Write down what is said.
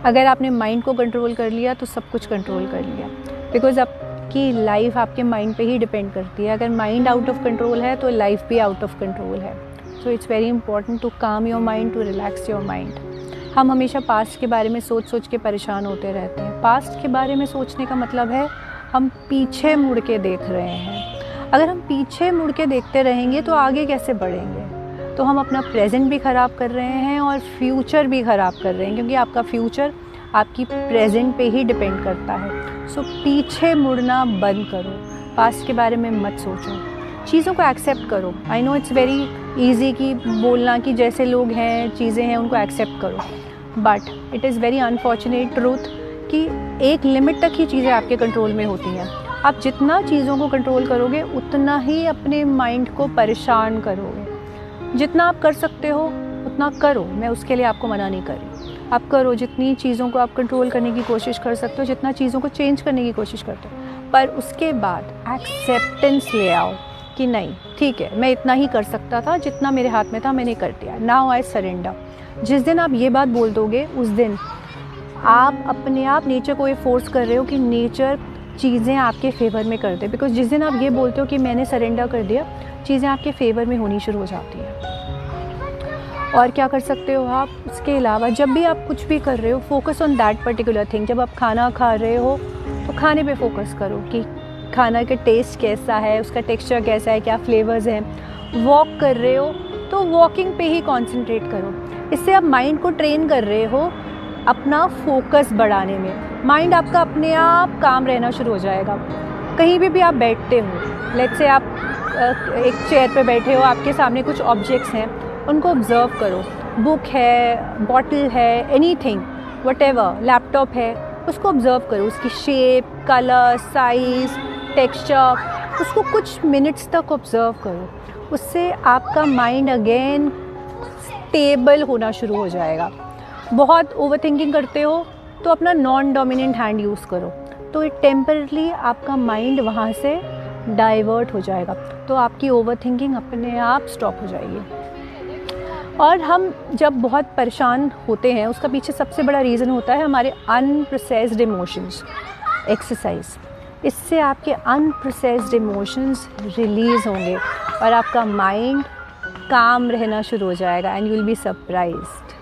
अगर आपने माइंड को कंट्रोल कर लिया तो सब कुछ कंट्रोल कर लिया, बिकॉज आपकी लाइफ आपके माइंड पे ही डिपेंड करती है। अगर माइंड आउट ऑफ कंट्रोल है तो लाइफ भी आउट ऑफ कंट्रोल है। So it's very important to calm your mind, to relax your mind. हम हमेशा पास्ट के बारे में सोच सोच के परेशान होते रहते हैं। पास्ट के बारे में सोचने का मतलब है हम पीछे मुड़ के देख रहे हैं। अगर हम पीछे मुड़ के देखते रहेंगे तो आगे कैसे बढ़ेंगे? तो हम अपना प्रेजेंट भी ख़राब कर रहे हैं और फ्यूचर भी ख़राब कर रहे हैं, क्योंकि आपका फ्यूचर आपकी प्रेजेंट पे ही डिपेंड करता है। सो पीछे मुड़ना बंद करो, पास्ट के बारे में मत सोचो, चीज़ों को एक्सेप्ट करो। I know it's very easy कि बोलना कि जैसे लोग हैं, चीज़ें हैं, उनको एक्सेप्ट करो, but it is very unfortunate truth कि एक लिमिट तक ही चीज़ें आपके कंट्रोल में होती हैं। आप जितना चीज़ों को कंट्रोल करोगे उतना ही अपने माइंड को परेशान करोगे। जितना आप कर सकते हो उतना करो, मैं उसके लिए आपको मना नहीं कर रही। आप करो, जितनी चीज़ों को आप कंट्रोल करने की कोशिश कर सकते हो, जितना चीज़ों को चेंज करने की कोशिश करते हो, पर उसके बाद एक्सेप्टेंस ले आओ कि नहीं ठीक है, मैं इतना ही कर सकता था, जितना मेरे हाथ में था मैंने कर दिया, नाउ आई सरेंडर। जिस दिन आप ये बात बोल दोगे उस दिन आप अपने आप नेचर को ये फोर्स कर रहे हो कि नेचर चीज़ें आपके फेवर में कर दे। बिकॉज जिस दिन आप ये बोलते हो कि मैंने सरेंडर कर दिया, चीज़ें आपके फेवर में होनी शुरू हो जाती हैं। और क्या कर सकते हो आप उसके अलावा? जब भी आप कुछ भी कर रहे हो, focus on that particular thing. जब आप खाना खा रहे हो तो खाने पे फोकस करो कि खाना का टेस्ट कैसा है, उसका टेक्सचर कैसा है, क्या फ्लेवर्स हैं। वॉक कर रहे हो तो वॉकिंग पे ही कॉन्सेंट्रेट करो। इससे आप माइंड को ट्रेन कर रहे हो अपना फोकस बढ़ाने में। माइंड आपका अपने आप काम रहना शुरू हो जाएगा। कहीं भी आप बैठते हो, लेट्स से आप एक चेयर पे बैठे हो, आपके सामने कुछ ऑब्जेक्ट्स हैं, उनको ऑब्ज़र्व करो। बुक है, बॉटल है, एनीथिंग, व्हाटएवर, लैपटॉप है, उसको ऑब्ज़र्व करो, उसकी शेप, कलर, साइज़, टेक्सचर, उसको कुछ मिनट्स तक ऑब्ज़र्व करो। उससे आपका माइंड अगेन स्टेबल होना शुरू हो जाएगा। बहुत ओवरथिंकिंग करते हो तो अपना नॉन डोमिनेंट हैंड यूज़ करो, तो टेम्परली आपका माइंड वहाँ से डाइवर्ट हो जाएगा, तो आपकी ओवरथिंकिंग अपने आप स्टॉप हो जाएगी। और हम जब बहुत परेशान होते हैं उसका पीछे सबसे बड़ा रीज़न होता है हमारे अनप्रोसेस्ड इमोशंस। एक्सरसाइज, इससे आपके अनप्रोसेस्ड इमोशंस रिलीज़ होंगे और आपका माइंड काम रहना शुरू हो जाएगा and you will be surprised.